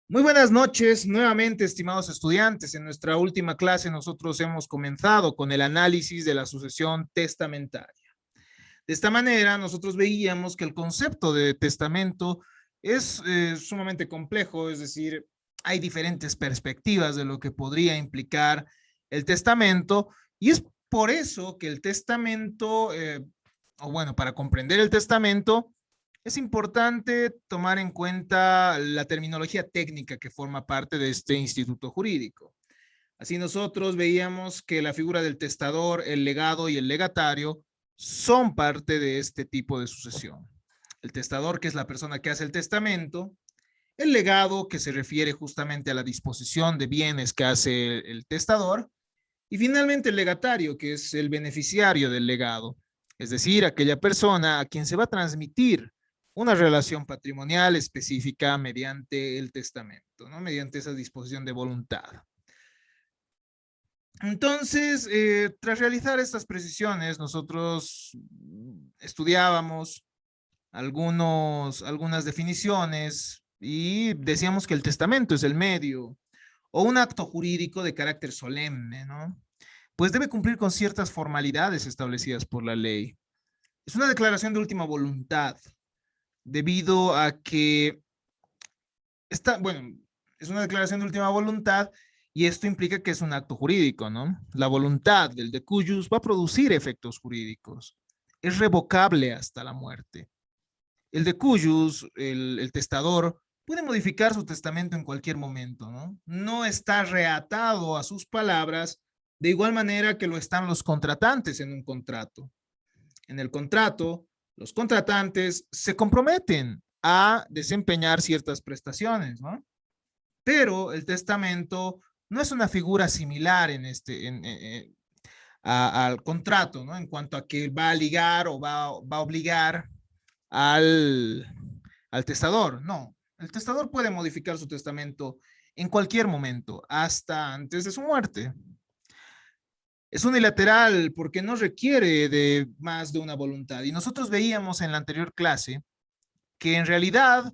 Muy buenas noches, nuevamente, estimados estudiantes. En nuestra última clase nosotros hemos comenzado con el análisis de la sucesión testamentaria. De esta manera, nosotros veíamos que el concepto de testamento es sumamente complejo, es decir, hay diferentes perspectivas de lo que podría implicar el testamento, y es por eso que el testamento, o bueno, para comprender el testamento, es importante tomar en cuenta la terminología técnica que forma parte de este instituto jurídico. Así nosotros veíamos que la figura del testador, el legado y el legatario son parte de este tipo de sucesión. El testador, que es la persona que hace el testamento, el legado, que se refiere justamente a la disposición de bienes que hace el testador, y finalmente el legatario, que es el beneficiario del legado, es decir, aquella persona a quien se va a transmitir una relación patrimonial específica mediante el testamento, ¿no? Mediante esa disposición de voluntad. Entonces, tras realizar estas precisiones, nosotros estudiábamos algunas definiciones y decíamos que el testamento es el medio o un acto jurídico de carácter solemne, ¿no? Pues debe cumplir con ciertas formalidades establecidas por la ley. Es una declaración de última voluntad, debido a que bueno, es una declaración de última voluntad y esto implica que es un acto jurídico, ¿no? La voluntad del de cuyus va a producir efectos jurídicos. Es revocable hasta la muerte. El de cuyus, el testador, puede modificar su testamento en cualquier momento, ¿no? No está reatado a sus palabras de igual manera que lo están los contratantes en un contrato. En el contrato, los contratantes se comprometen a desempeñar ciertas prestaciones, ¿no? Pero el testamento no es una figura similar al contrato, ¿no? En cuanto a que va a ligar o va a obligar al, al testador. No, el testador puede modificar su testamento en cualquier momento, hasta antes de su muerte. Es unilateral porque no requiere de más de una voluntad. Y nosotros veíamos en la anterior clase que en realidad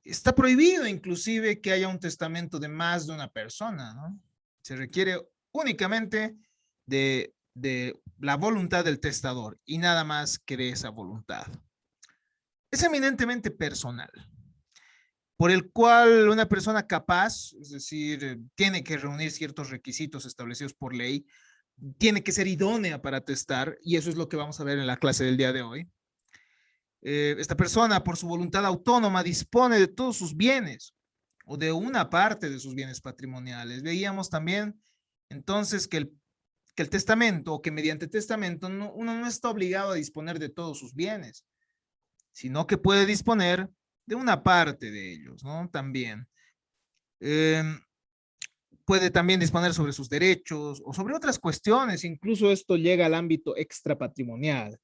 está prohibido inclusive que haya un testamento de más de una persona, ¿no? Se requiere únicamente de la voluntad del testador y nada más que de esa voluntad. Es eminentemente personal, por el cual una persona capaz, es decir, tiene que reunir ciertos requisitos establecidos por ley, tiene que ser idónea para testar, y eso es lo que vamos a ver en la clase del día de hoy. Esta persona, por su voluntad autónoma, dispone de todos sus bienes o de una parte de sus bienes patrimoniales. Veíamos también entonces que el testamento o que mediante testamento uno no está obligado a disponer de todos sus bienes, sino que puede disponer de una parte de ellos, ¿no? También. Eh, Puede también disponer sobre sus derechos o sobre otras cuestiones, incluso esto llega al ámbito extrapatrimonial.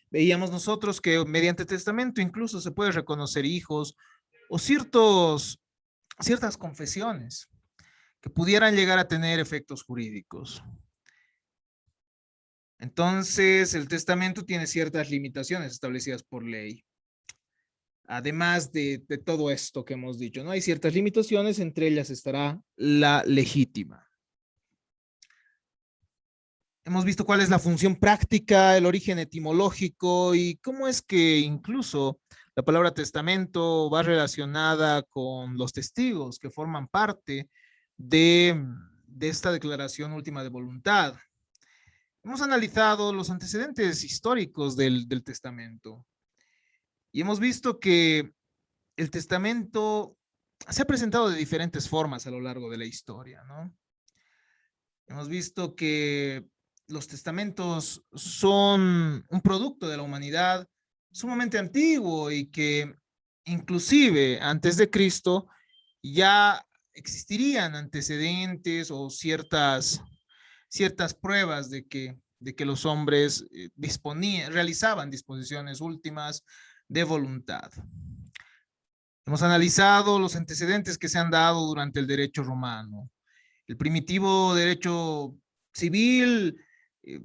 Veíamos nosotros que mediante testamento incluso se puede reconocer hijos o ciertas confesiones que pudieran llegar a tener efectos jurídicos. Entonces, el testamento tiene ciertas limitaciones establecidas por ley. Además de todo esto que hemos dicho, ¿no? Hay ciertas limitaciones, entre ellas estará la legítima. Hemos visto cuál es la función práctica, el origen etimológico y cómo es que incluso la palabra testamento va relacionada con los testigos que forman parte de esta declaración última de voluntad. Hemos analizado los antecedentes históricos del testamento y hemos visto que el testamento se ha presentado de diferentes formas a lo largo de la historia, ¿no? Hemos visto que los testamentos son un producto de la humanidad sumamente antiguo y que inclusive antes de Cristo ya existirían antecedentes o ciertas pruebas de que los hombres realizaban disposiciones últimas de voluntad. Hemos analizado los antecedentes que se han dado durante el derecho romano. El primitivo derecho civil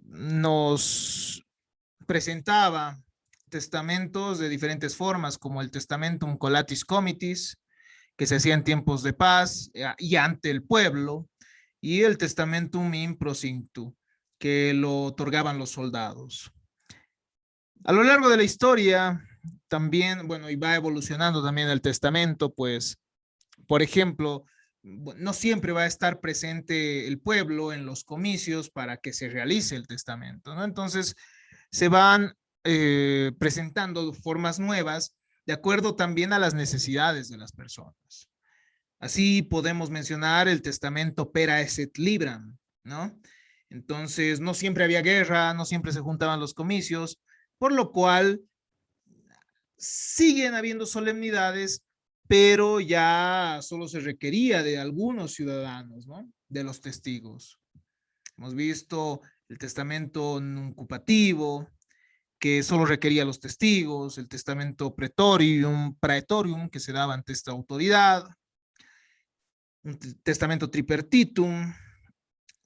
nos presentaba testamentos de diferentes formas, como el testamentum collatis comitis, que se hacía en tiempos de paz y ante el pueblo, y el testamentum in prosintu, que lo otorgaban los soldados. A lo largo de la historia, también, bueno, y va evolucionando también el testamento, pues, por ejemplo, no siempre va a estar presente el pueblo en los comicios para que se realice el testamento, ¿no? Entonces, se van presentando formas nuevas de acuerdo también a las necesidades de las personas. Así podemos mencionar el testamento pera et libram, ¿no? Entonces, no siempre había guerra, no siempre se juntaban los comicios, por lo cual siguen habiendo solemnidades, pero ya solo se requería de algunos ciudadanos, ¿no? De los testigos. Hemos visto el testamento nuncupativo, que solo requería los testigos, el testamento praetorium, que se daba ante esta autoridad, un testamento tripartitum,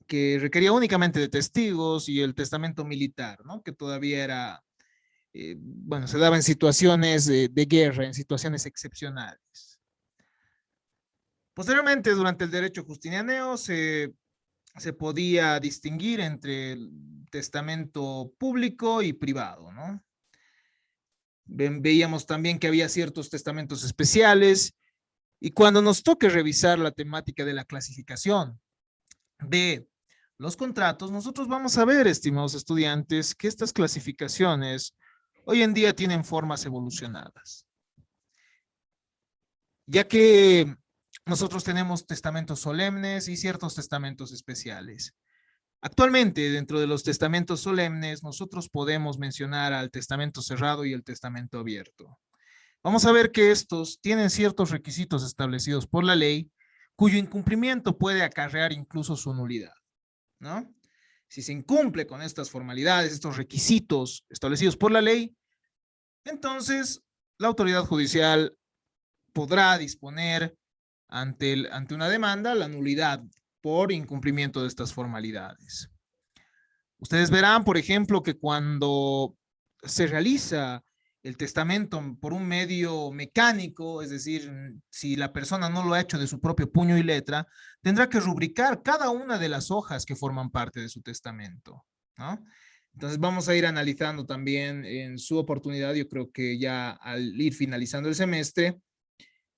que requería únicamente de testigos, y el testamento militar, ¿no? Que todavía era, bueno, se daba en situaciones de guerra, en situaciones excepcionales. Posteriormente, durante el derecho justinianeo, se podía distinguir entre el testamento público y privado, ¿no? Veíamos también que había ciertos testamentos especiales, y cuando nos toque revisar la temática de la clasificación de los contratos, nosotros vamos a ver, estimados estudiantes, que estas clasificaciones hoy en día tienen formas evolucionadas, ya que nosotros tenemos testamentos solemnes y ciertos testamentos especiales. Actualmente, dentro de los testamentos solemnes, nosotros podemos mencionar al testamento cerrado y el testamento abierto. Vamos a ver que estos tienen ciertos requisitos establecidos por la ley, cuyo incumplimiento puede acarrear incluso su nulidad, ¿no? Si se incumple con estas formalidades, estos requisitos establecidos por la ley, entonces la autoridad judicial podrá disponer ante una demanda la nulidad por incumplimiento de estas formalidades. Ustedes verán, por ejemplo, que cuando se realiza el testamento por un medio mecánico, es decir, si la persona no lo ha hecho de su propio puño y letra, tendrá que rubricar cada una de las hojas que forman parte de su testamento, ¿no? Entonces vamos a ir analizando también en su oportunidad, yo creo que ya al ir finalizando el semestre,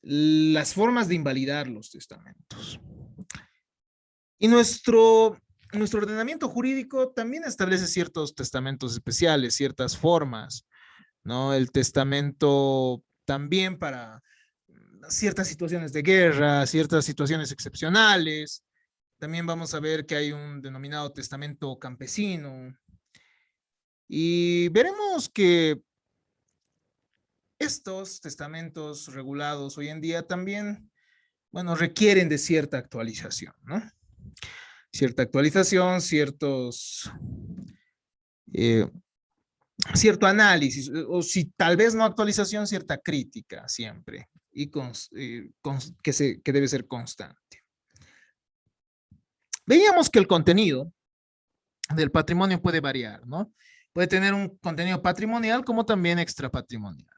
las formas de invalidar los testamentos. Y nuestro ordenamiento jurídico también establece ciertos testamentos especiales, ciertas formas, ¿no? El testamento también para ciertas situaciones de guerra, ciertas situaciones excepcionales. También vamos a ver que hay un denominado testamento campesino. Y veremos que estos testamentos regulados hoy en día también, bueno, requieren de cierta actualización, ¿no? Cierta actualización, cierto análisis, o si tal vez no actualización, cierta crítica siempre, y que debe ser constante. Veíamos que el contenido del patrimonio puede variar, ¿no? Puede tener un contenido patrimonial como también extrapatrimonial.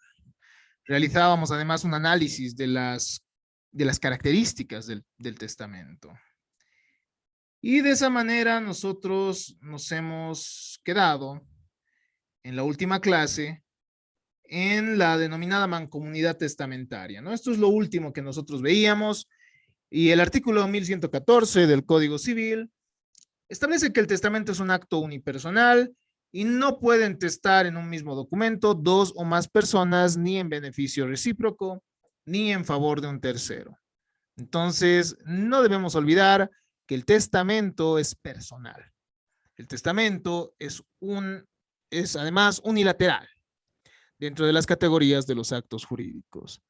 Realizábamos además un análisis de las características del testamento. Y de esa manera nosotros nos hemos quedado en la última clase en la denominada mancomunidad testamentaria, ¿no? Esto es lo último que nosotros veíamos, y el artículo 1114 del Código Civil establece que el testamento es un acto unipersonal y no pueden testar en un mismo documento dos o más personas, ni en beneficio recíproco, ni en favor de un tercero. Entonces, no debemos olvidar que el testamento es personal. El testamento es además unilateral dentro de las categorías de los actos jurídicos.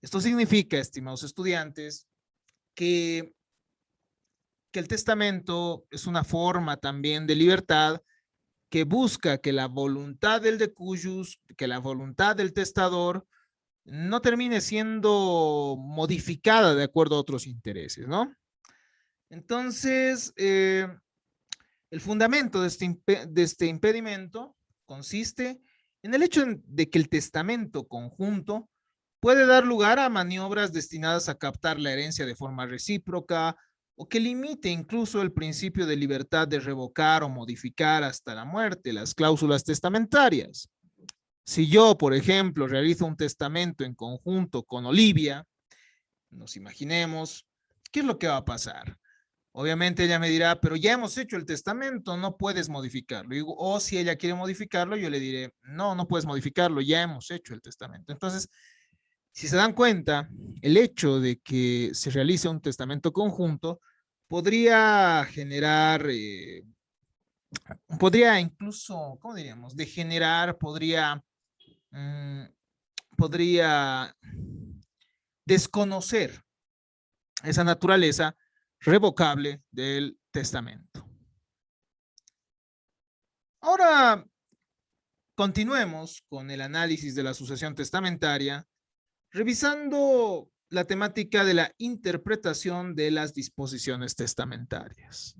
Esto significa, estimados estudiantes, que el testamento es una forma también de libertad que busca que la voluntad del decujus, que la voluntad del testador no termine siendo modificada de acuerdo a otros intereses, ¿no? Entonces, el fundamento de este impedimento consiste en el hecho de que el testamento conjunto puede dar lugar a maniobras destinadas a captar la herencia de forma recíproca o que limite incluso el principio de libertad de revocar o modificar hasta la muerte las cláusulas testamentarias. Si yo, por ejemplo, realizo un testamento en conjunto con Olivia, nos imaginemos, ¿qué es lo que va a pasar? Obviamente ella me dirá, pero ya hemos hecho el testamento, no puedes modificarlo. O si ella quiere modificarlo, yo le diré, no, no puedes modificarlo, ya hemos hecho el testamento. Entonces, si se dan cuenta, el hecho de que se realice un testamento conjunto podría generar, podría incluso, ¿cómo diríamos? Degenerar, podría desconocer esa naturaleza revocable del testamento. Ahora continuemos con el análisis de la sucesión testamentaria, revisando la temática de la interpretación de las disposiciones testamentarias.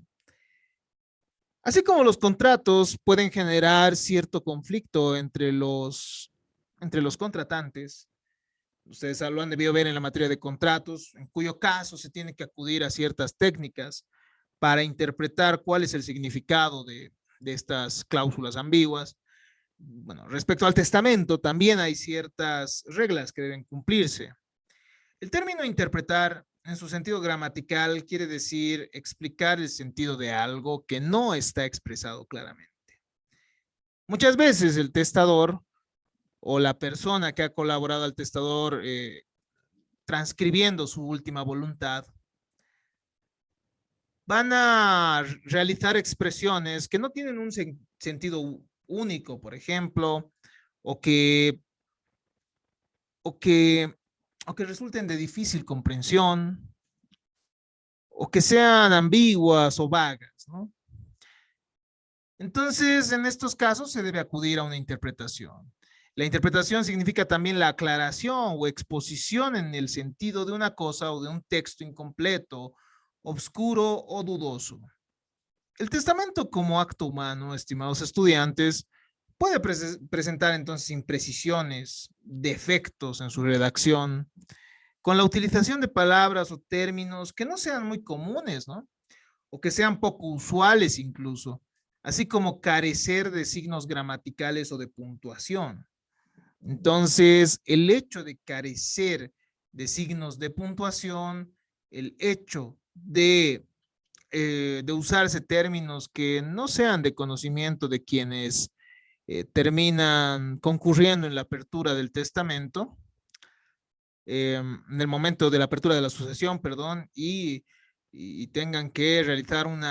Así como los contratos pueden generar cierto conflicto entre los contratantes, ustedes lo han debido ver en la materia de contratos, en cuyo caso se tiene que acudir a ciertas técnicas para interpretar cuál es el significado de estas cláusulas ambiguas. Bueno, respecto al testamento, también hay ciertas reglas que deben cumplirse. El término interpretar, en su sentido gramatical, quiere decir explicar el sentido de algo que no está expresado claramente. Muchas veces el testador o la persona que ha colaborado al testador transcribiendo su última voluntad van a realizar expresiones que no tienen un sentido único, por ejemplo, o que resulten de difícil comprensión, o que sean ambiguas o vagas, ¿no? Entonces, en estos casos se debe acudir a una interpretación. La interpretación significa también la aclaración o exposición en el sentido de una cosa o de un texto incompleto, obscuro o dudoso. El testamento como acto humano, estimados estudiantes, puede presentar entonces imprecisiones, defectos en su redacción, con la utilización de palabras o términos que no sean muy comunes, ¿no? O que sean poco usuales incluso, así como carecer de signos gramaticales o de puntuación. Entonces, el hecho de carecer de signos de puntuación, el hecho de usarse términos que no sean de conocimiento de quienes terminan concurriendo en la apertura del testamento, en el momento de la apertura de la sucesión, perdón, y tengan que realizar un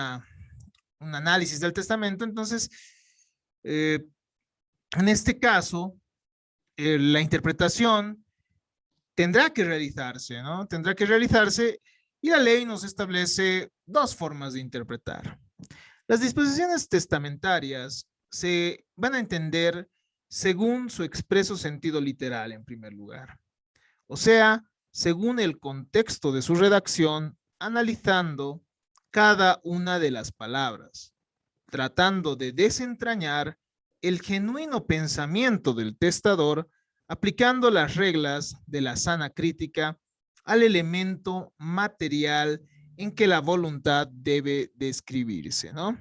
análisis del testamento. Entonces, en este caso, la interpretación tendrá que realizarse, ¿no? Tendrá que realizarse y la ley nos establece dos formas de interpretar. Las disposiciones testamentarias se van a entender según su expreso sentido literal, en primer lugar. O sea, según el contexto de su redacción, analizando cada una de las palabras, tratando de desentrañar el genuino pensamiento del testador, aplicando las reglas de la sana crítica al elemento material en que la voluntad debe describirse, ¿no?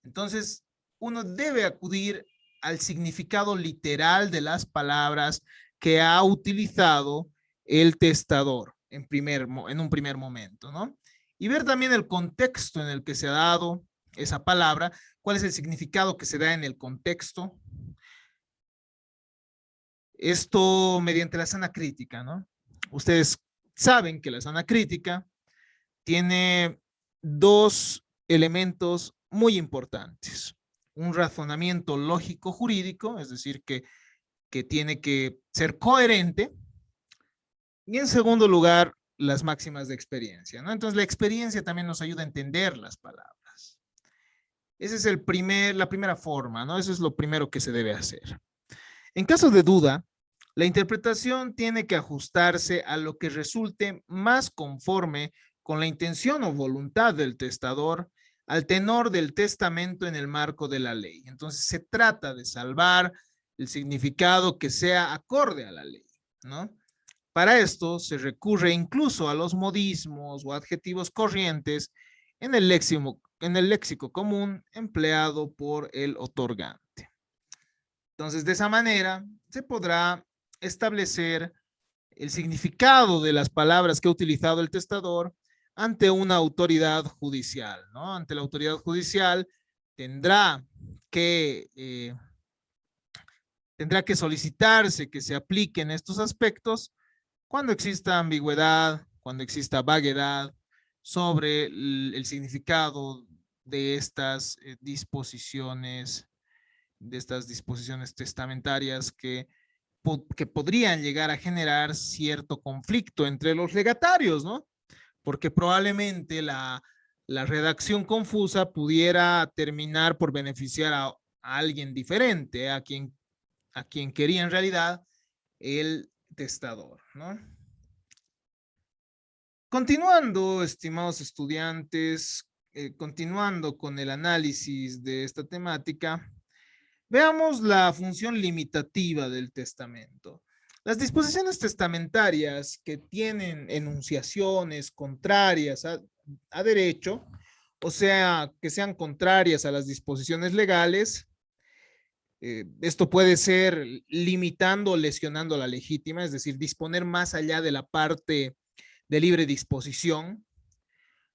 Entonces, uno debe acudir al significado literal de las palabras que ha utilizado el testador en un primer momento, ¿no? Y ver también el contexto en el que se ha dado esa palabra, cuál es el significado que se da en el contexto. Esto mediante la sana crítica, ¿no? Ustedes saben que la sana crítica tiene dos elementos muy importantes. Un razonamiento lógico jurídico, es decir, que tiene que ser coherente. Y en segundo lugar, las máximas de experiencia, ¿no? Entonces, la experiencia también nos ayuda a entender las palabras. Esa es la primera forma, ¿no? Eso es lo primero que se debe hacer. En caso de duda, la interpretación tiene que ajustarse a lo que resulte más conforme con la intención o voluntad del testador al tenor del testamento en el marco de la ley. Entonces, se trata de salvar el significado que sea acorde a la ley, ¿no? Para esto se recurre incluso a los modismos o adjetivos corrientes en el léxico común empleado por el otorgante. Entonces, de esa manera se podrá establecer el significado de las palabras que ha utilizado el testador ante una autoridad judicial, ¿no? Ante la autoridad judicial tendrá que, eh, tendrá que solicitarse que se apliquen estos aspectos cuando exista ambigüedad, cuando exista vaguedad sobre el significado de estas disposiciones testamentarias que podrían llegar a generar cierto conflicto entre los legatarios, ¿no? Porque probablemente la redacción confusa pudiera terminar por beneficiar a alguien diferente, a quien quería en realidad el testador, ¿no? Continuando, estimados estudiantes, continuando con el análisis de esta temática, veamos la función limitativa del testamento. Las disposiciones testamentarias que tienen enunciaciones contrarias a derecho, o sea, que sean contrarias a las disposiciones legales, esto puede ser limitando o lesionando la legítima, es decir, disponer más allá de la parte de libre disposición,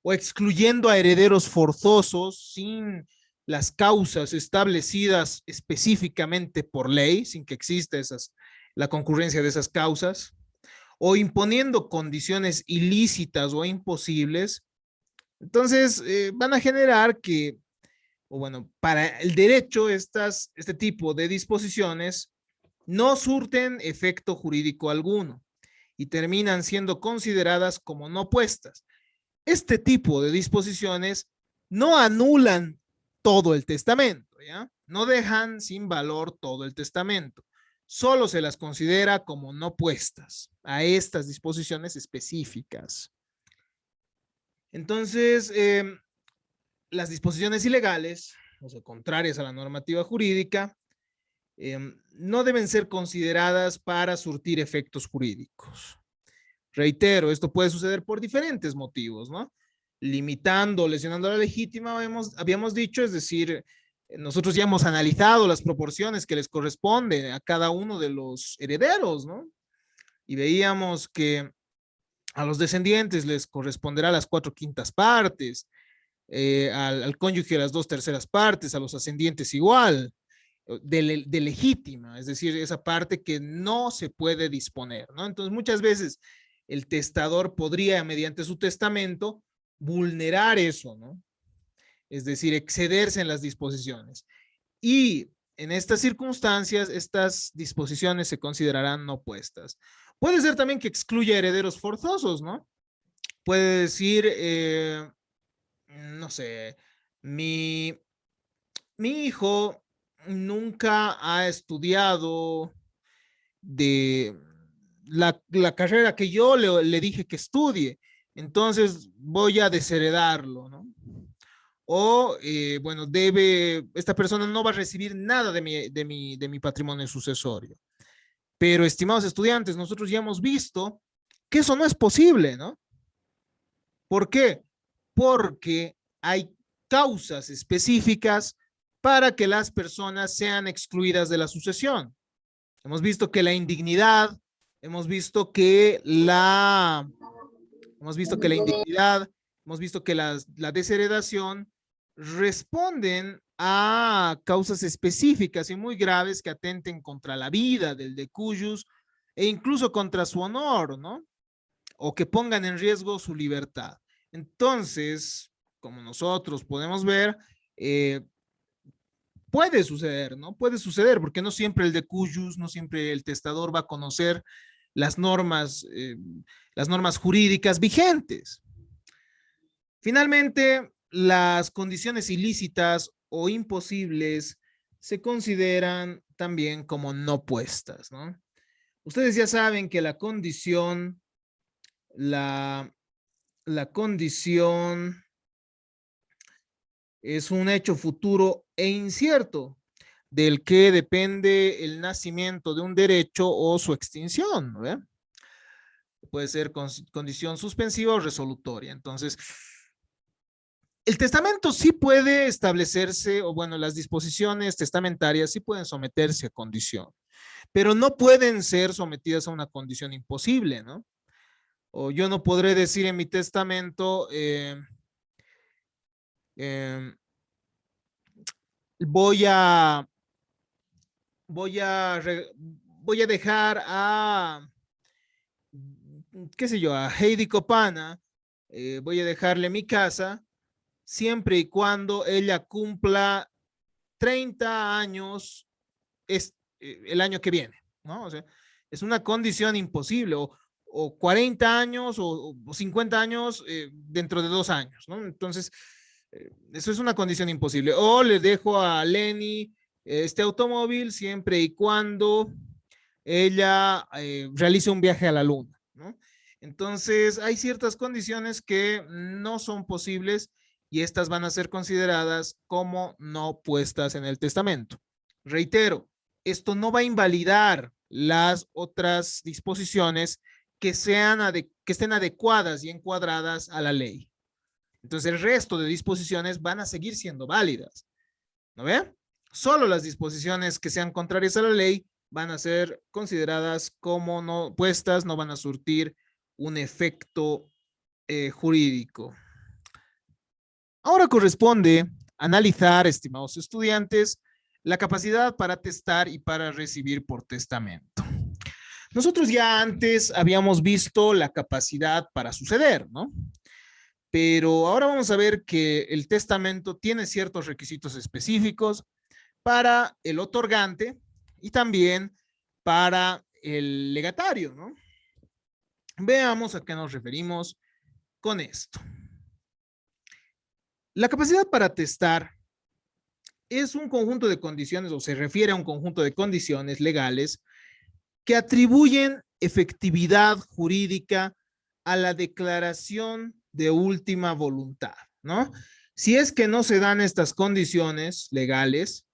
o excluyendo a herederos forzosos sin las causas establecidas específicamente por ley, sin que exista la concurrencia de esas causas, o imponiendo condiciones ilícitas o imposibles. Entonces, van a generar que, o bueno, para el derecho, este tipo de disposiciones no surten efecto jurídico alguno y terminan siendo consideradas como no puestas. Este tipo de disposiciones no anulan todo el testamento, ¿ya? No dejan sin valor todo el testamento. Solo se las considera como no puestas a estas disposiciones específicas. Entonces, las disposiciones ilegales, o sea, contrarias a la normativa jurídica, no deben ser consideradas para surtir efectos jurídicos. Reitero, esto puede suceder por diferentes motivos, ¿no? Limitando, lesionando la legítima, habíamos dicho, es decir, nosotros ya hemos analizado las proporciones que les corresponden a cada uno de los herederos, ¿no? Y veíamos que a los descendientes les corresponderá las 4/5 partes, al cónyuge las 2/3 partes, a los ascendientes igual, de legítima, es decir, esa parte que no se puede disponer, ¿no? Entonces, muchas veces el testador podría, mediante su testamento, vulnerar eso, ¿no? Es decir, excederse en las disposiciones. Y en estas circunstancias, estas disposiciones se considerarán no puestas. Puede ser también que excluya herederos forzosos, ¿no? Puede decir, no sé, mi hijo nunca ha estudiado de la carrera que yo le dije que estudie, entonces voy a desheredarlo, ¿no? O, bueno, esta persona no va a recibir nada de mi patrimonio sucesorio. Pero, estimados estudiantes, nosotros ya hemos visto que eso no es posible, ¿no? ¿Por qué? Porque hay causas específicas para que las personas sean excluidas de la sucesión. Hemos visto que la indignidad, hemos visto que hemos visto que la desheredación responden a causas específicas y muy graves que atenten contra la vida del decuyus e incluso contra su honor, ¿no? O que pongan en riesgo su libertad. Entonces, como nosotros podemos ver, puede suceder, ¿no? Puede suceder, porque no siempre el decuyus, no siempre el testador va a conocer las normas jurídicas vigentes. Finalmente, las condiciones ilícitas o imposibles se consideran también como no puestas, ¿no? Ustedes ya saben que la condición es un hecho futuro e incierto del que depende el nacimiento de un derecho o su extinción, ¿no? puede ser condición suspensiva o resolutoria. Entonces, el testamento sí puede establecerse, o bueno, las disposiciones testamentarias sí pueden someterse a condición, pero no pueden ser sometidas a una condición imposible, ¿no? O yo no podré decir en mi testamento, eh, voy a, voy a, voy a dejar a, qué sé yo, a Heidi Copana, voy a dejarle mi casa siempre y cuando ella cumpla 30 años el año que viene, ¿no? O sea, es una condición imposible, o 40 años o 50 años dentro de 2 años, ¿no? Entonces, eso es una condición imposible. O le dejo a Lenny este automóvil siempre y cuando ella realice un viaje a la luna, ¿no? Entonces, hay ciertas condiciones que no son posibles y estas van a ser consideradas como no puestas en el testamento. Reitero, esto no va a invalidar las otras disposiciones que estén adecuadas y encuadradas a la ley. Entonces, el resto de disposiciones van a seguir siendo válidas. ¿No ve? Solo las disposiciones que sean contrarias a la ley van a ser consideradas como no puestas, no van a surtir un efecto jurídico. Ahora corresponde analizar, estimados estudiantes, la capacidad para testar y para recibir por testamento. Nosotros ya antes habíamos visto la capacidad para suceder, ¿no? Pero ahora vamos a ver que el testamento tiene ciertos requisitos específicos para el otorgante y también para el legatario, ¿no? Veamos a qué nos referimos con esto. La capacidad para testar es un conjunto de condiciones, o se refiere a un conjunto de condiciones legales que atribuyen efectividad jurídica a la declaración de última voluntad, ¿no? Si es que no se dan estas condiciones legales,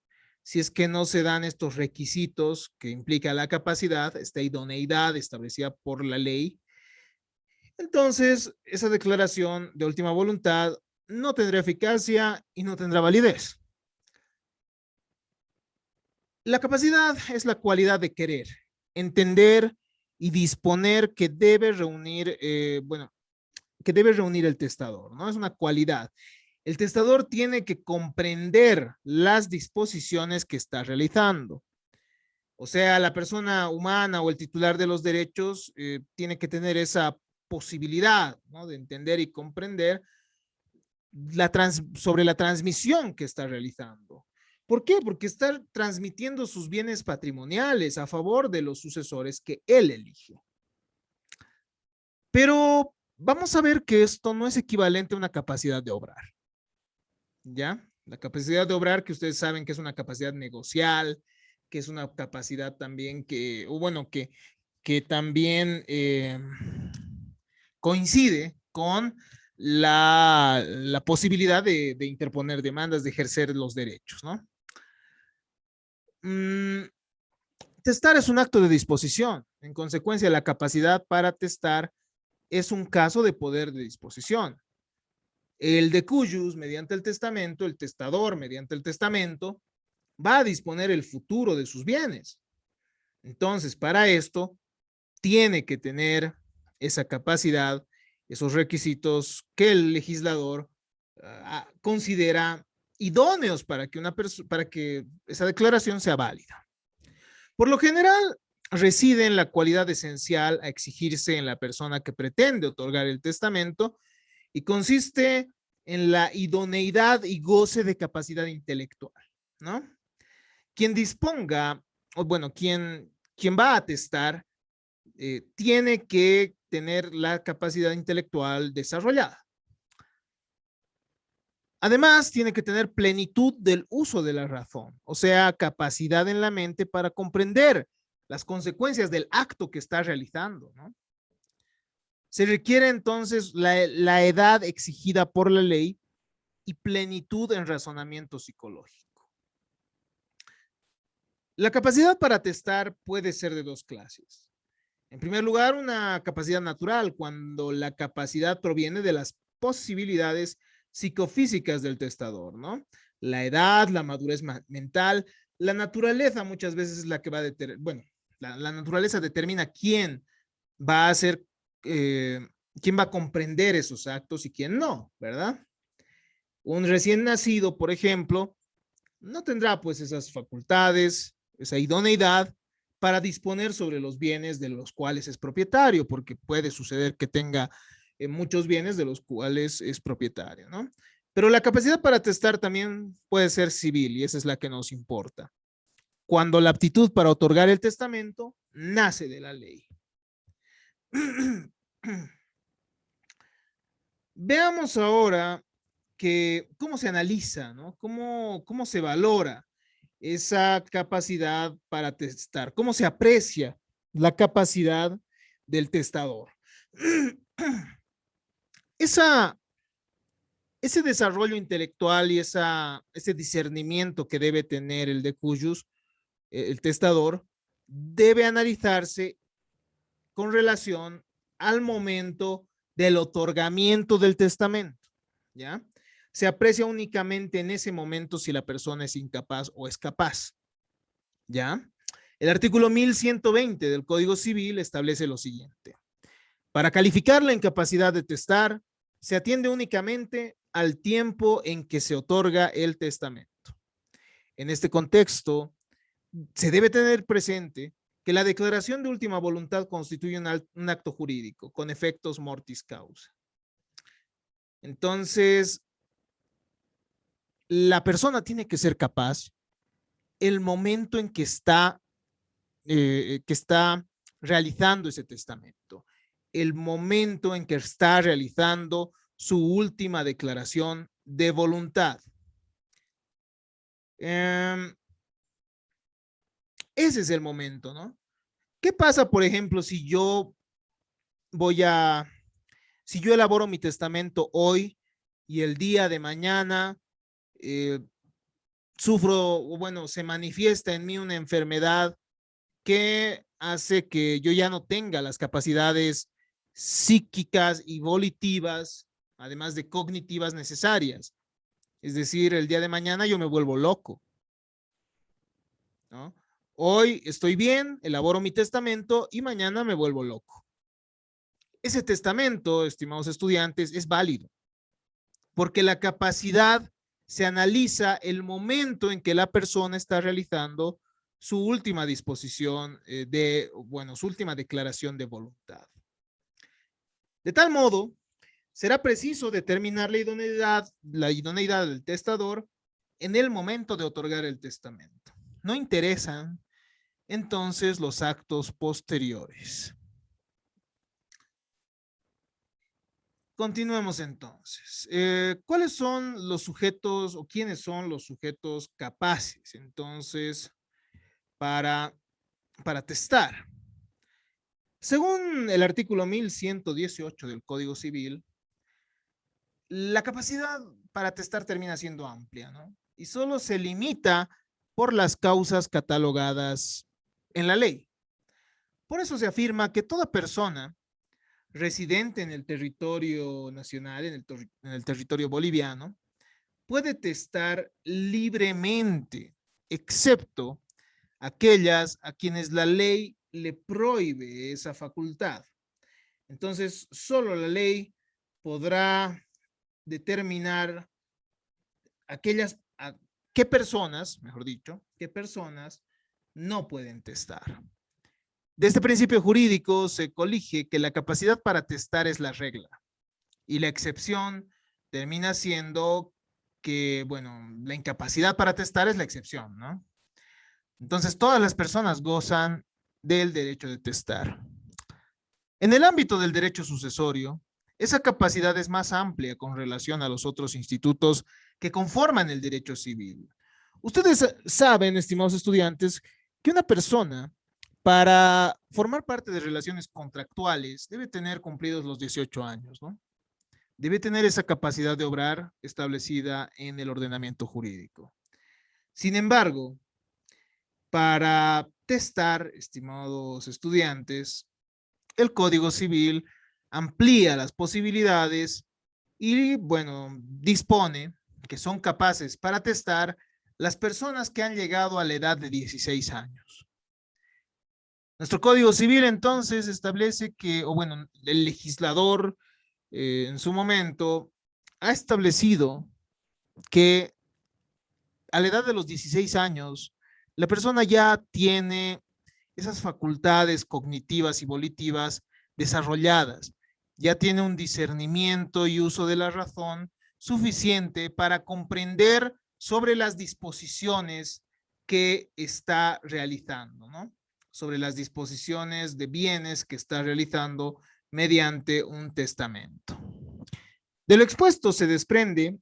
si es que no se dan estos requisitos que implica la capacidad, esta idoneidad establecida por la ley, entonces esa declaración de última voluntad no tendrá eficacia y no tendrá validez. La capacidad es la cualidad de querer, entender y disponer que debe reunir, que debe reunir el testador, ¿no? Es una cualidad. El testador tiene que comprender las disposiciones que está realizando. O sea, la persona humana o el titular de los derechos tiene que tener esa posibilidad, ¿no? De entender y comprender sobre la transmisión que está realizando. ¿Por qué? Porque está transmitiendo sus bienes patrimoniales a favor de los sucesores que él elige. Pero vamos a ver que esto no es equivalente a una capacidad de obrar. ¿Ya? La capacidad de obrar, que ustedes saben que es una capacidad negocial, que es una capacidad también que, o bueno, que también coincide con la posibilidad de interponer demandas, de ejercer los derechos, ¿no? Testar es un acto de disposición. En consecuencia, la capacidad para testar es un caso de poder de disposición. El de cuyus, mediante el testamento, el testador, mediante el testamento, va a disponer el futuro de sus bienes. Entonces, para esto, tiene que tener esa capacidad, esos requisitos que el legislador considera idóneos para que, para que esa declaración sea válida. Por lo general, reside en la cualidad esencial a exigirse en la persona que pretende otorgar el testamento y consiste en la idoneidad y goce de capacidad intelectual, ¿no? Quien disponga, o bueno, quien va a atestar, tiene que tener la capacidad intelectual desarrollada. Además, tiene que tener plenitud del uso de la razón, o sea, capacidad en la mente para comprender las consecuencias del acto que está realizando, ¿no? Se requiere entonces la edad exigida por la ley y plenitud en razonamiento psicológico. La capacidad para atestar puede ser de dos clases. En primer lugar, una capacidad natural, cuando la capacidad proviene de las posibilidades psicofísicas del testador, ¿no? La edad, la madurez mental, la naturaleza muchas veces es la que va a determinar, bueno, la naturaleza determina quién va a ser, quién va a comprender esos actos y quién no, ¿verdad? Un recién nacido, por ejemplo, no tendrá pues esas facultades, esa idoneidad para disponer sobre los bienes de los cuales es propietario, porque puede suceder que tenga muchos bienes de los cuales es propietario, ¿no? Pero la capacidad para testar también puede ser civil y esa es la que nos importa. Cuando la aptitud para otorgar el testamento nace de la ley. Veamos ahora que cómo se analiza, ¿no? Cómo se valora esa capacidad para testar, cómo se aprecia la capacidad del testador. Esa, ese desarrollo intelectual y ese discernimiento que debe tener el de cuyos, el testador, debe analizarse con relación al momento del otorgamiento del testamento, ¿ya? Se aprecia únicamente en ese momento si la persona es incapaz o es capaz, ¿ya? El artículo 1120 del Código Civil establece lo siguiente. Para calificar la incapacidad de testar, se atiende únicamente al tiempo en que se otorga el testamento. En este contexto, se debe tener presente que la declaración de última voluntad constituye un acto jurídico con efectos mortis causa. Entonces, la persona tiene que ser capaz el momento en que está realizando ese testamento, el momento en que está realizando su última declaración de voluntad. Ese es el momento, ¿no? ¿Qué pasa, por ejemplo, si yo si yo elaboro mi testamento hoy y el día de mañana sufro, o bueno, se manifiesta en mí una enfermedad que hace que yo ya no tenga las capacidades psíquicas y volitivas, además de cognitivas necesarias? Es decir, el día de mañana yo me vuelvo loco, ¿no? Hoy estoy bien, elaboro mi testamento y mañana me vuelvo loco. Ese testamento, estimados estudiantes, es válido porque la capacidad se analiza el momento en que la persona está realizando su última disposición su última declaración de voluntad. De tal modo, será preciso determinar la idoneidad del testador en el momento de otorgar el testamento. No interesan entonces los actos posteriores. Continuemos entonces. ¿Cuáles son los sujetos o quiénes son los sujetos capaces entonces para testar? Según el artículo 1118 del Código Civil, la capacidad para testar termina siendo amplia, ¿no? Y solo se limita por las causas catalogadas en la ley. Por eso se afirma que toda persona residente en el territorio nacional, en el territorio boliviano, puede testar libremente, excepto aquellas a quienes la ley le prohíbe esa facultad. Entonces, solo la ley podrá determinar qué personas, mejor dicho, qué personas no pueden testar. De este principio jurídico se colige que la capacidad para testar es la regla y la excepción termina siendo que, bueno, la incapacidad para testar es la excepción, ¿no? Entonces, todas las personas gozan del derecho de testar. En el ámbito del derecho sucesorio, esa capacidad es más amplia con relación a los otros institutos que conforman el derecho civil. Ustedes saben, estimados estudiantes, que una persona para formar parte de relaciones contractuales debe tener cumplidos los 18 años, ¿no? Debe tener esa capacidad de obrar establecida en el ordenamiento jurídico. Sin embargo, para testar, estimados estudiantes, el Código Civil amplía las posibilidades y, bueno, dispone que son capaces para testar las personas que han llegado a la edad de 16 años. Nuestro Código Civil entonces establece que, o bueno, el legislador en su momento ha establecido que a la edad de los 16 años, la persona ya tiene esas facultades cognitivas y volitivas desarrolladas, ya tiene un discernimiento y uso de la razón suficiente para comprender sobre las disposiciones que está realizando, ¿no? Sobre las disposiciones de bienes que está realizando mediante un testamento. De lo expuesto se desprende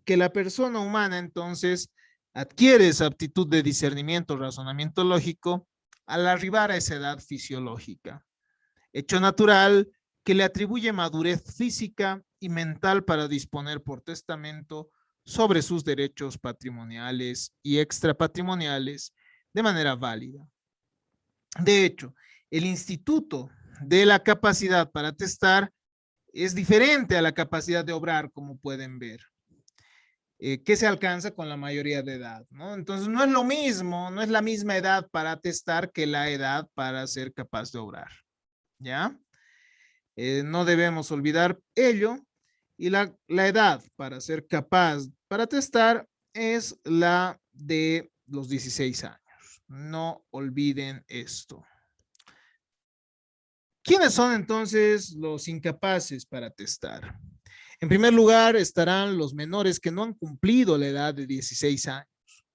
que la persona humana entonces adquiere esa aptitud de discernimiento, razonamiento lógico al arribar a esa edad fisiológica, hecho natural que le atribuye madurez física y mental para disponer por testamento sobre sus derechos patrimoniales y extrapatrimoniales de manera válida. De hecho, el instituto de la capacidad para testar es diferente a la capacidad de obrar, como pueden ver, que se alcanza con la mayoría de edad, ¿no? Entonces no es lo mismo, no es la misma edad para testar que la edad para ser capaz de obrar, ¿ya? No debemos olvidar ello, y la edad para ser capaz para testar es la de los 16 años. No olviden esto. ¿Quiénes son entonces los incapaces para testar? En primer lugar estarán los menores que no han cumplido la edad de 16 años.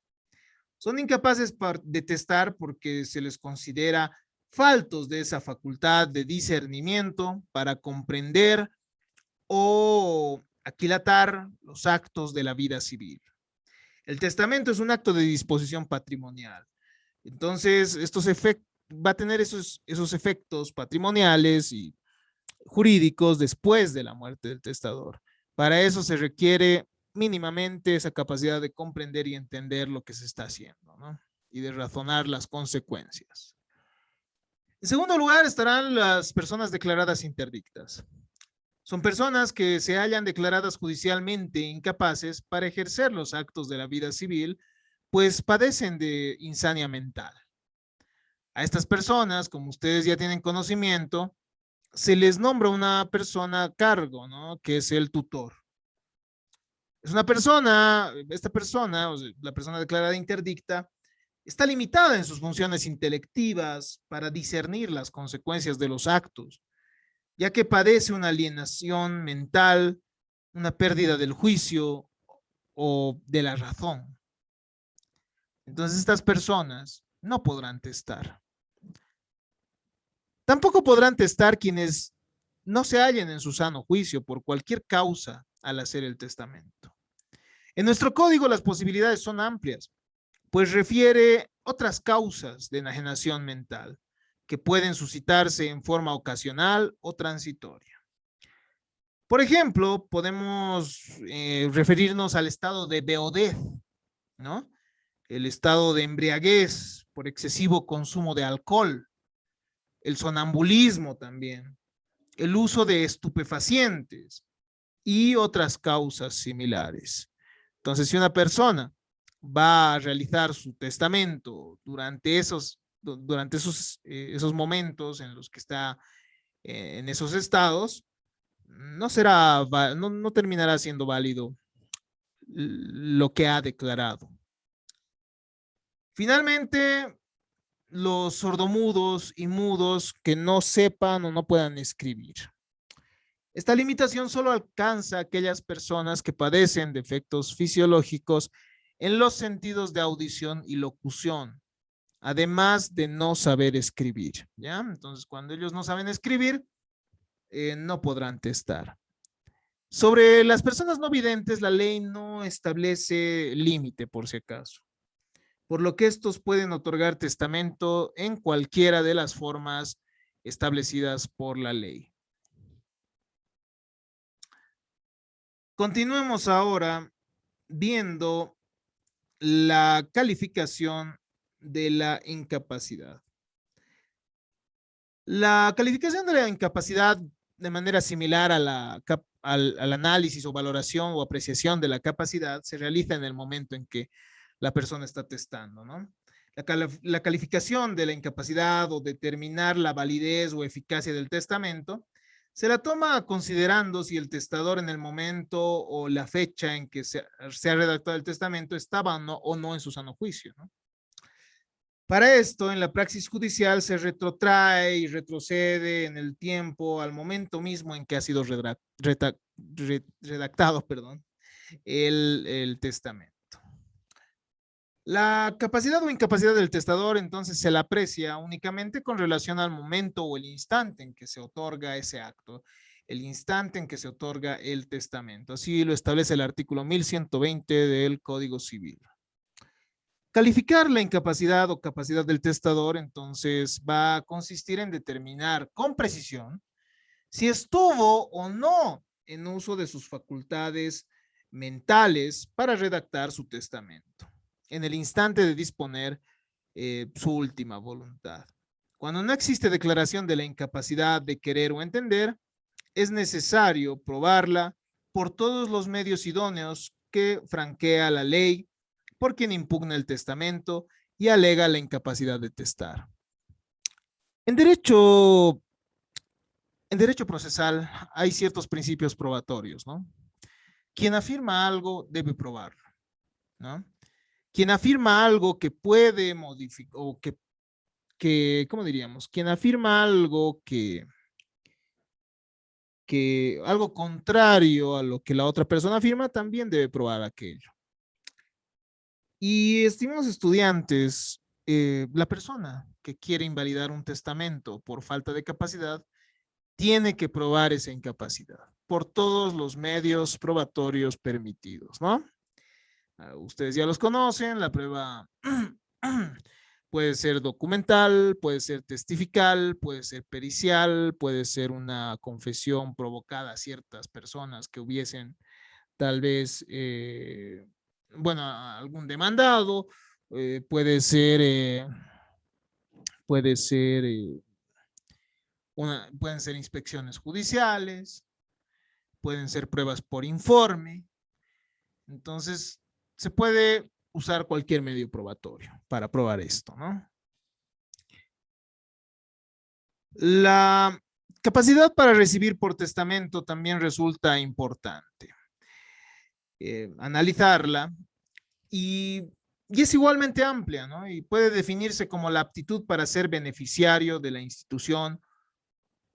Son incapaces de testar porque se les considera faltos de esa facultad de discernimiento para comprender o aquilatar los actos de la vida civil. El testamento es un acto de disposición patrimonial. Entonces, va a tener esos efectos patrimoniales y jurídicos después de la muerte del testador. Para eso se requiere mínimamente esa capacidad de comprender y entender lo que se está haciendo, ¿no? Y de razonar las consecuencias. En segundo lugar estarán las personas declaradas interdictas. Son personas que se hallan declaradas judicialmente incapaces para ejercer los actos de la vida civil, pues padecen de insania mental. A estas personas, como ustedes ya tienen conocimiento, se les nombra una persona a cargo, ¿no? Que es el tutor. Es una persona, esta persona, o sea, la persona declarada interdicta, está limitada en sus funciones intelectivas para discernir las consecuencias de los actos, ya que padece una alienación mental, una pérdida del juicio o de la razón. Entonces estas personas no podrán testar. Tampoco podrán testar quienes no se hallen en su sano juicio por cualquier causa al hacer el testamento. En nuestro código las posibilidades son amplias, pues refiere otras causas de enajenación mental que pueden suscitarse en forma ocasional o transitoria. Por ejemplo, podemos referirnos al estado de beodez, ¿no? El estado de embriaguez por excesivo consumo de alcohol, el sonambulismo también, el uso de estupefacientes y otras causas similares. Entonces, si una persona va a realizar su testamento durante esos momentos en los que está en esos estados, no terminará siendo válido lo que ha declarado. Finalmente, los sordomudos y mudos que no sepan o no puedan escribir. Esta limitación solo alcanza a aquellas personas que padecen defectos fisiológicos en los sentidos de audición y locución, además de no saber escribir, ¿ya? Entonces, cuando ellos no saben escribir, no podrán testar. Sobre las personas no videntes, la ley no establece límite, por si acaso, por lo que estos pueden otorgar testamento en cualquiera de las formas establecidas por la ley. Continuemos ahora viendo la calificación de la incapacidad. La calificación de la incapacidad de manera similar a al análisis o valoración o apreciación de la capacidad se realiza en el momento en que la persona está testando, ¿no? La calificación de la incapacidad o determinar la validez o eficacia del testamento se la toma considerando si el testador en el momento o la fecha en que se ha redactado el testamento estaba o no en su sano juicio, ¿no? Para esto, en la praxis judicial se retrotrae y retrocede en el tiempo al momento mismo en que ha sido redactado, perdón, el testamento. La capacidad o incapacidad del testador entonces se la aprecia únicamente con relación al momento o el instante en que se otorga ese acto, el instante en que se otorga el testamento. Así lo establece el artículo 1120 del Código Civil. Calificar la incapacidad o capacidad del testador entonces va a consistir en determinar con precisión si estuvo o no en uso de sus facultades mentales para redactar su testamento en el instante de disponer su última voluntad. Cuando no existe declaración de la incapacidad de querer o entender, es necesario probarla por todos los medios idóneos que franquea la ley por quien impugna el testamento y alega la incapacidad de testar. En derecho procesal hay ciertos principios probatorios, ¿no? Quien afirma algo debe probarlo, ¿no? Quien afirma algo que puede modificar, o ¿cómo diríamos? Quien afirma algo algo contrario a lo que la otra persona afirma, también debe probar aquello. Y estimados estudiantes, la persona que quiere invalidar un testamento por falta de capacidad tiene que probar esa incapacidad por todos los medios probatorios permitidos, ¿no? Ustedes ya los conocen, la prueba puede ser documental, puede ser testifical, puede ser pericial, puede ser una confesión provocada a ciertas personas que hubiesen tal vez, bueno, algún demandado, puede ser, pueden ser inspecciones judiciales, pueden ser pruebas por informe. Entonces, se puede usar cualquier medio probatorio para probar esto, ¿no? La capacidad para recibir por testamento también resulta importante. Analizarla y es igualmente amplia, ¿no? Y puede definirse como la aptitud para ser beneficiario de la institución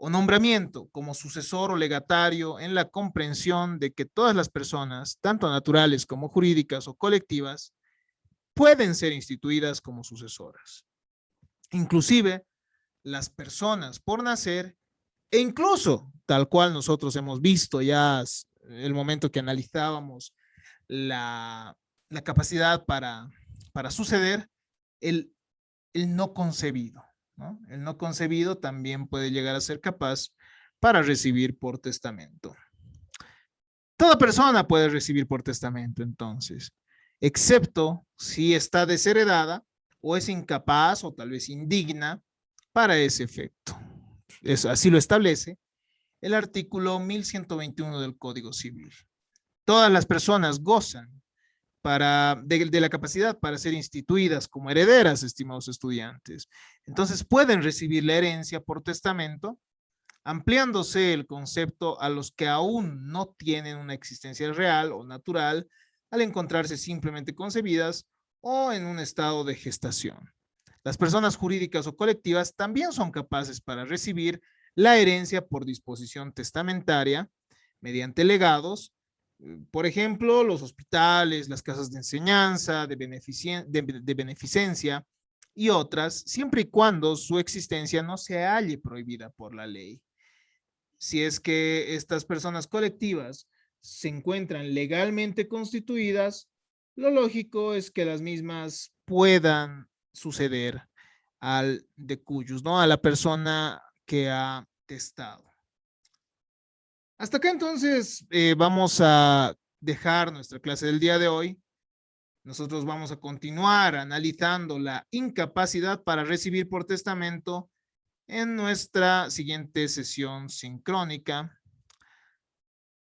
o nombramiento como sucesor o legatario en la comprensión de que todas las personas, tanto naturales como jurídicas o colectivas, pueden ser instituidas como sucesoras. Inclusive las personas por nacer e incluso tal cual nosotros hemos visto ya el momento que analizábamos la capacidad para suceder, el, el no concebido, ¿no? El no concebido también puede llegar a ser capaz para recibir por testamento. Toda persona puede recibir por testamento, entonces, excepto si está desheredada o es incapaz o tal vez indigna para ese efecto. Así lo establece el artículo 1121 del Código Civil. Todas las personas gozan de la capacidad para ser instituidas como herederas, estimados estudiantes. Entonces pueden recibir la herencia por testamento, ampliándose el concepto a los que aún no tienen una existencia real o natural al encontrarse simplemente concebidas o en un estado de gestación. Las personas jurídicas o colectivas también son capaces para recibir la herencia por disposición testamentaria mediante legados, por ejemplo, los hospitales, las casas de enseñanza, de beneficencia y otras, siempre y cuando su existencia no se halle prohibida por la ley. Si es que estas personas colectivas se encuentran legalmente constituidas, lo lógico es que las mismas puedan suceder al decuyus, ¿no? A la persona que ha testado. Hasta acá entonces vamos a dejar nuestra clase del día de hoy. Nosotros vamos a continuar analizando la incapacidad para recibir por testamento en nuestra siguiente sesión sincrónica.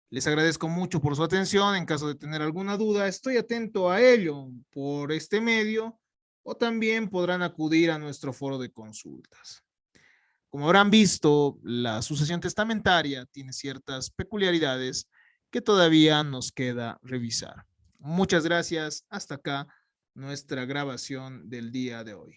Les agradezco mucho por su atención. En caso de tener alguna duda, estoy atento a ello por este medio o también podrán acudir a nuestro foro de consultas. Como habrán visto, la sucesión testamentaria tiene ciertas peculiaridades que todavía nos queda revisar. Muchas gracias. Hasta acá nuestra grabación del día de hoy.